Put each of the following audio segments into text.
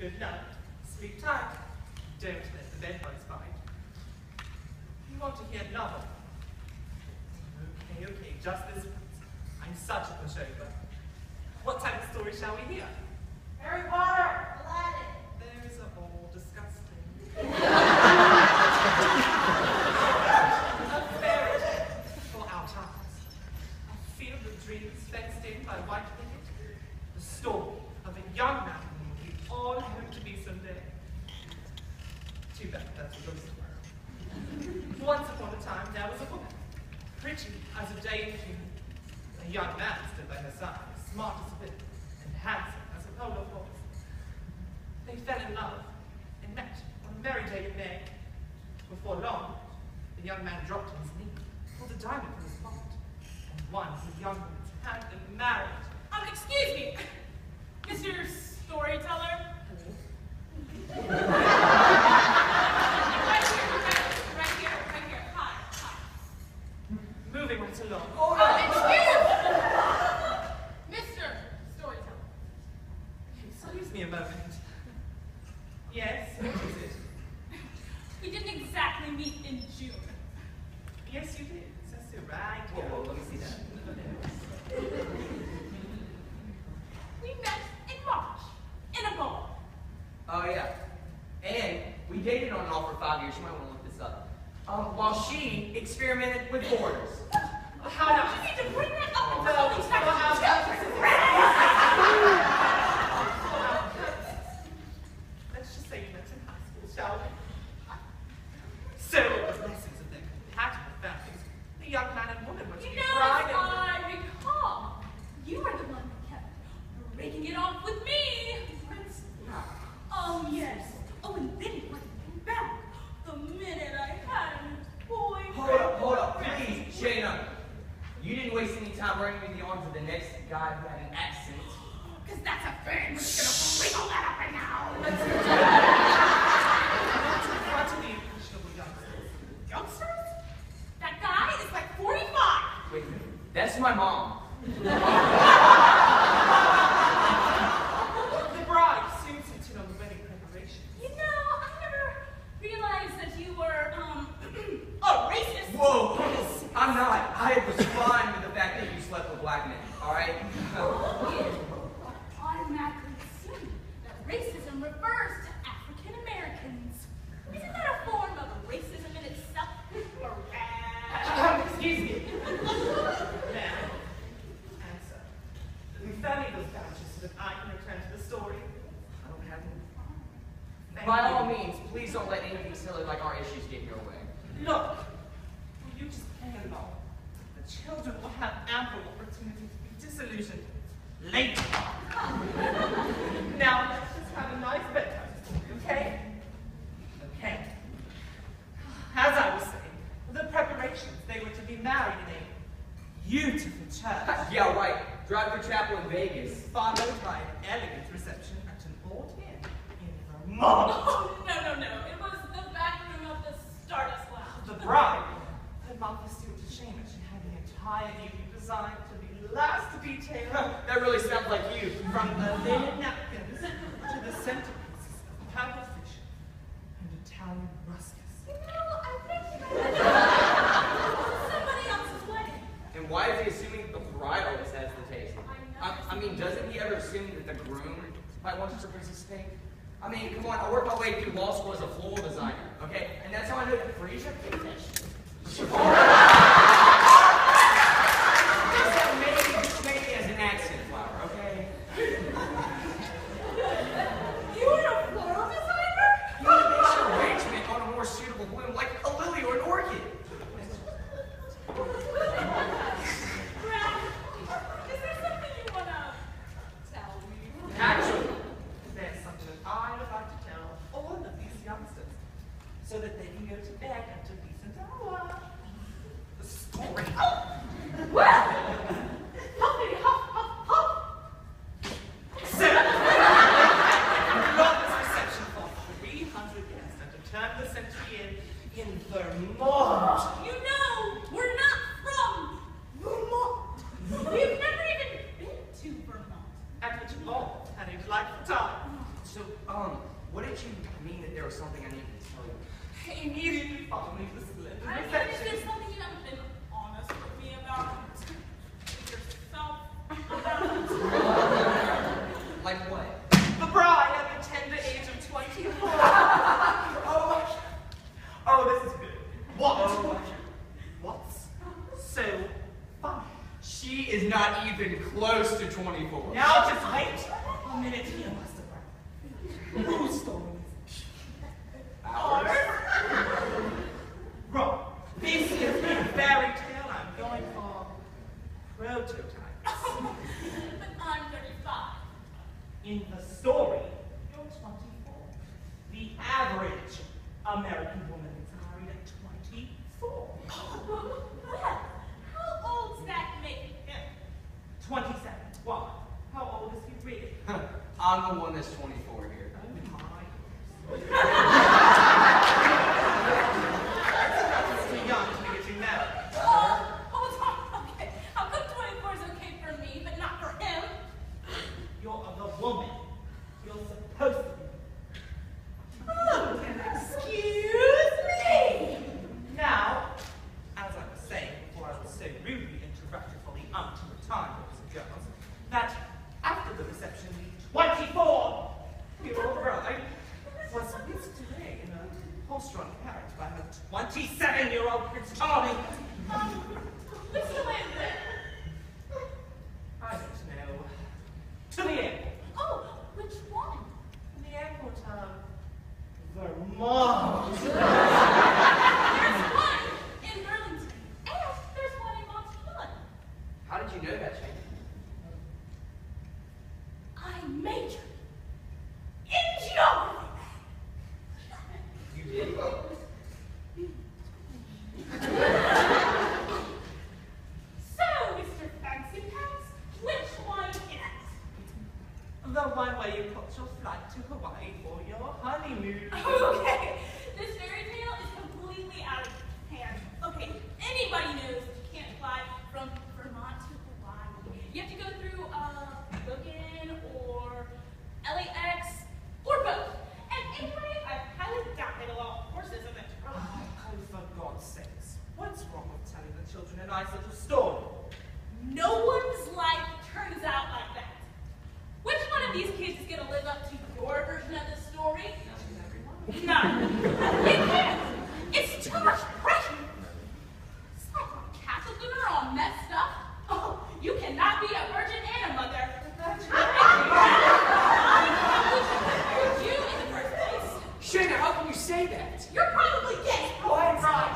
Good night. Sleep tight. Don't let the bedbugs bite. You want to hear novel? Okay, just this once. I'm such a pushover. What type of story shall we hear? Harry Potter! Aladdin! Those are all disgusting. A fairy tale for our times. A field of dreams fenced in by white picket. The story of a young man whom we all hope to be someday. Too bad that's a ghost world. Once upon a time there was a woman, pretty as a daisy. A young man stood by her side, smart as a whip, and handsome as a polo horse. They fell in love and met on a merry day in May. Before long, the young man dropped to his knee, pulled a diamond from his pocket, and won the young woman's hand and married. Excuse me, Mr. Storyteller? Right here. Hi. Moving right along. Mr. Storyteller. Excuse me a moment. Yes, what is it? We didn't exactly meet in June. Yes, you did. That's it, right here. Whoa, let me see that. We met in March, in a bar. Oh, yeah. And we dated on and off for 5 years. You might want to look this up. While she experimented with foreigners. How You now? need to bring that up and No, tell these facts. Let's just say you met in high school, shall we? So, the blessings of their compatible families, the young man and woman were to You be know, bride and I recall, you were the one who kept breaking it off with me. Oh, yes. Oh, and then he went back the minute I had his boyfriend. Hold up, please, Shayna. You didn't waste any time running into the arms of the next guy who had an accent. Because that's a thing. We're just going to wiggle that up and down. What to the impressionable youngsters? Youngsters? That guy is like 45. Wait a minute. That's my mom. The bride soon sits in on the wedding preparation. You know, I never realized that you were, a racist. Whoa! I'm not. I was fine with the fact that you slept with black men, alright? Automatically assume that racism refers to African Americans. Isn't that a form of racism in itself? Excuse me. Ma'am, answer. Refer me those vouchers so that I can return to the story. I don't have any. Thank By you. all means, please don't let anything silly like our issues get in your way. Look, will you just play along? The children will have ample opportunity to be disillusioned later. Now, let's just have a nice bedtime story, okay? Okay. As I was saying, the preparations, they were to be married in a beautiful church, Yeah, right. Drive through chapel in Vegas. followed by an elegant reception at an old inn in Vermont. Oh, no. It was the back room of the Stardust Lounge. The bride had not pursued to shame it. She had the entire evening designed to the last detail, That really sounds like you. from the linen napkins to the centerpieces of purple fish and Italian ruskers. You know, I think somebody else's wedding. And why is he assuming the bride always has the taste? I know. I mean, doesn't he ever assume that the groom might want to participate? I mean, come on, I worked my way through law school as a floral designer, okay? And that's how I know that Frasier can fish. Maybe as an accent flower, okay? You were a floral designer? You need to base your arrangement on a more suitable bloom, like a lily or an orchid. Brad, is there something you want to tell me? Actually, there's something that I would like to tell all of these youngsters so that they can go to bed at a decent hour. The story. Well, huffy, huff, huff, huff. So, love this reception for 300 guests and to turn the century in Vermont. You know, we're not from Vermont. We've never even been to Vermont. At which all had a delightful time. So, What did you mean that there was something I needed to tell you? Immediately follow me to the slip. I mean, is there something you haven't been honest with me about? Yourself about? Like what? The bride at the tender age of 24. Oh, this is good. What? What's so fun? She is not even close to 24. Now just wait a minute here, Master Brown. Whose story is it? Ours? Wrong. This is a fairy tale. I'm going for prototypes. But I'm 35. In the story, you're 24. The average American woman is married at 24. Well, how old's that make him? 27. Why? How old is he really? I'm the one that's 24 here. Oh my. It's too young to be getting married. Hold on. Okay. How come 24 is okay for me, but not for him? You're the woman. You're supposed to be. Oh, excuse me. Now, as I was saying before I was so rudely interrupted for the umpteenth time, boys and girls, that after the reception, the 24-year-old bride was whisked away in a horse-drawn carriage by her 27-year-old Prince Charming. Which way is it? I don't know. To the airport. Oh, which one? The airport of Vermont. There's one in Burlington, and there's one in Montana. How did you know that, Shane? I majored in geography. You did? So, Mr. Fancy Pants, which one is it? The one where you put your flight to Hawaii for your honeymoon. Okay, this fairy tale is completely out of hand. Okay, anybody knows that you can't fly from Vermont to Hawaii. You have to go through Logan or LAX or both. And anyway, I highly doubt they allow horses in it. Oh, for God's sakes. What's wrong with telling the children a nice little story? No one's life turns out like that. Which one of these kids is going to live up to your version of the story? None. You can't. It's too much pressure. It's like our Catholic women are all messed up. Oh, you cannot be a virgin and a mother. That's right. You in the first place. Shana, how can you say that? You're probably gay. Oh, I'm right.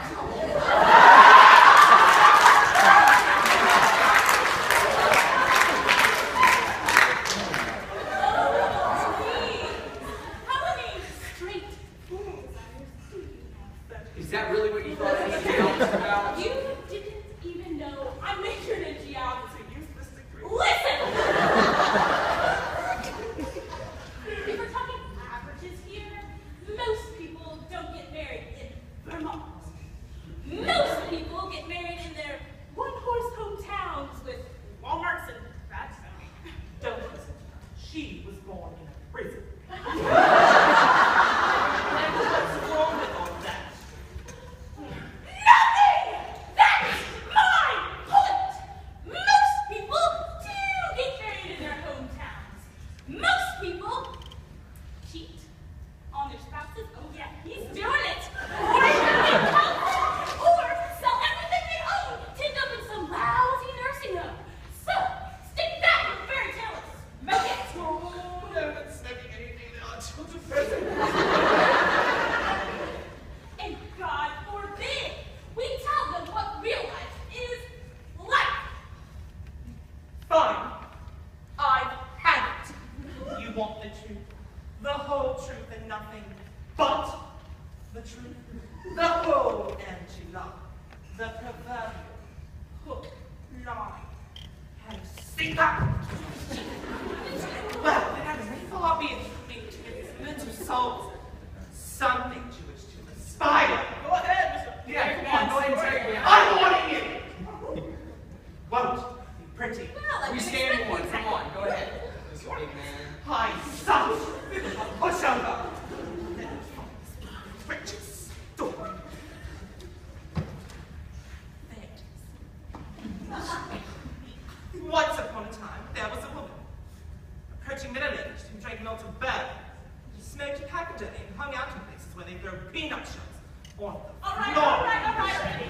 How many straight fools are you speaking of? Is that really what you thought anything else about? You didn't even know I majored in geography. Useless degree. Listen! If we're talking averages here, most people don't get married in Vermont. Most people get married in their one-horse hometowns with Walmarts and that's Don't listen to her. She was born in a prison. And what's wrong with all that? nothing! That's my point! Most people do get married in their hometowns. Most people cheat on their spouses. Oh yeah, he's doing it. Or get counseled, or sell everything they own to end up in some lousy nursing home. So, stick that in fairy tale and smoke it. Oh, no one's smoking anything that our children present. And God forbid we tell them what real life is like. Fine. I've had it. You want the truth. The whole truth and nothing but the truth. The whole enchilada. The proverbial hook, line, and sinker. Well, then I'm far be it from me to give these little souls something Jewish to aspire. Go ahead, Mr. Yeah, come on, go ahead and tell me. I'm warning you. Won't be pretty. Well, I We didn't stand expect one. that. Come on, go ahead. Big man. I suck. A push on smoked a pack a day and hung out in places where they throw peanut shells on the All right, floor. all right, already.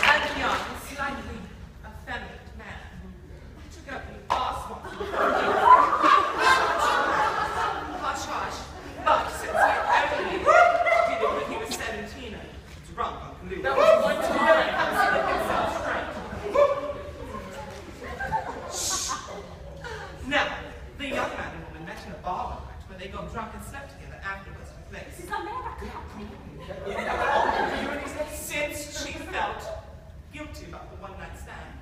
And a young, slightly effeminate man took up the arse hush, hush. But since he only did it when he was 17 and drunk on glue. That was one time. Now, the young man and woman met in a bar one night where they got drunk and slept together afterwards in a place. This is America. Since she felt guilty about the one-night stand,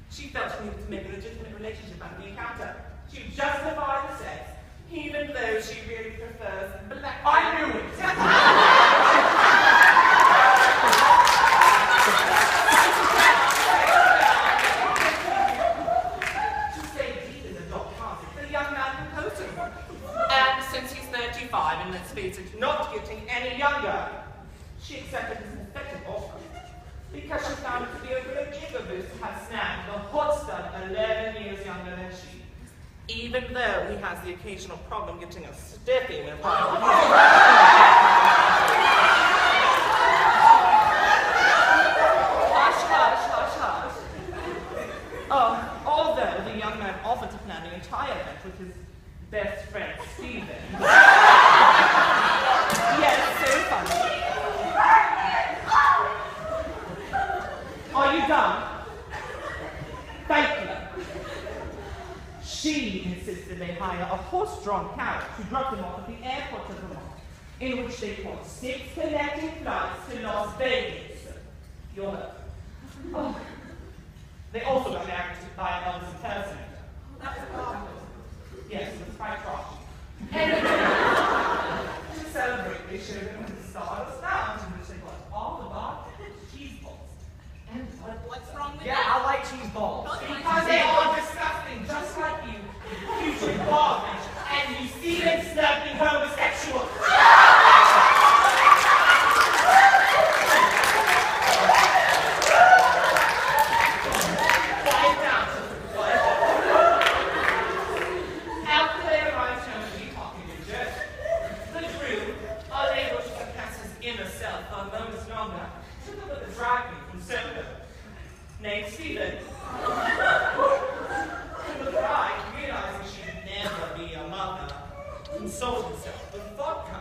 she felt she needed to make a legitimate relationship out of the encounter. She justified the sex, even though she really prefers black. I knew it! To stay deep in the dog closet, the young man proposed to her. And since he's 35 and let's face it, not getting any younger, she accepted his effective offer because she found it to be a great ego boost to have snagged the hot stud 11 years younger than she. Even though he has the occasional problem getting a stiffy with her. Hush, hush, hush, hush. Although the young man offered to plan the entire event with his best friend, Stephen. Yes, so funny. Are you done? Thank you. She insisted they hire a horse-drawn carriage to drop them off at the airport of Vermont, in which they caught 6 connecting flights to Las Vegas. You'll know. Oh. They also got married by an Elvis impersonator. That was marvelous. Yes, it was quite shocking. Anyway, to celebrate, they showed them the Stardust Lounge, in which they got all the bartenders, cheese balls, and What's wrong with Yeah, that? I like cheese balls. because they are disgusting, just like you, future barbers, and you see them snubbing homosexuals. Quiet down, sister, quiet down. After they arrived home to be talking in Jersey, the groom, unable to suppress his inner self for moments longer, took up with a drag queen from Soho, named Stephen. And the bride, realizing she would never be a mother, consoled herself with vodka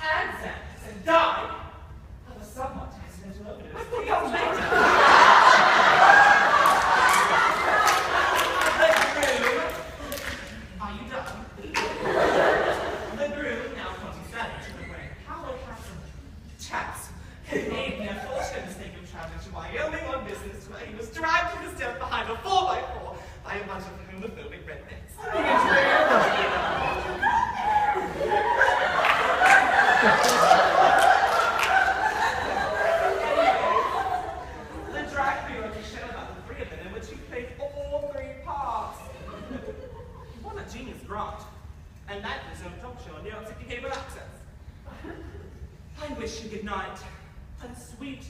and Xanax and died of a somewhat accidental overdose. 3 hours later. The groom, are you done? The groom, now 27, to the brain, Howard had some chaps who made the unfortunate mistake of traveling to Wyoming on business, where he was dragged to his death behind a 4x4 by a bunch of homophobic rednecks. The drag queen wrote a show about the 3 of them in which he played all 3 parts. He won a genius grant, and that was his own talk show on New York City cable access. I wish you good night and sweet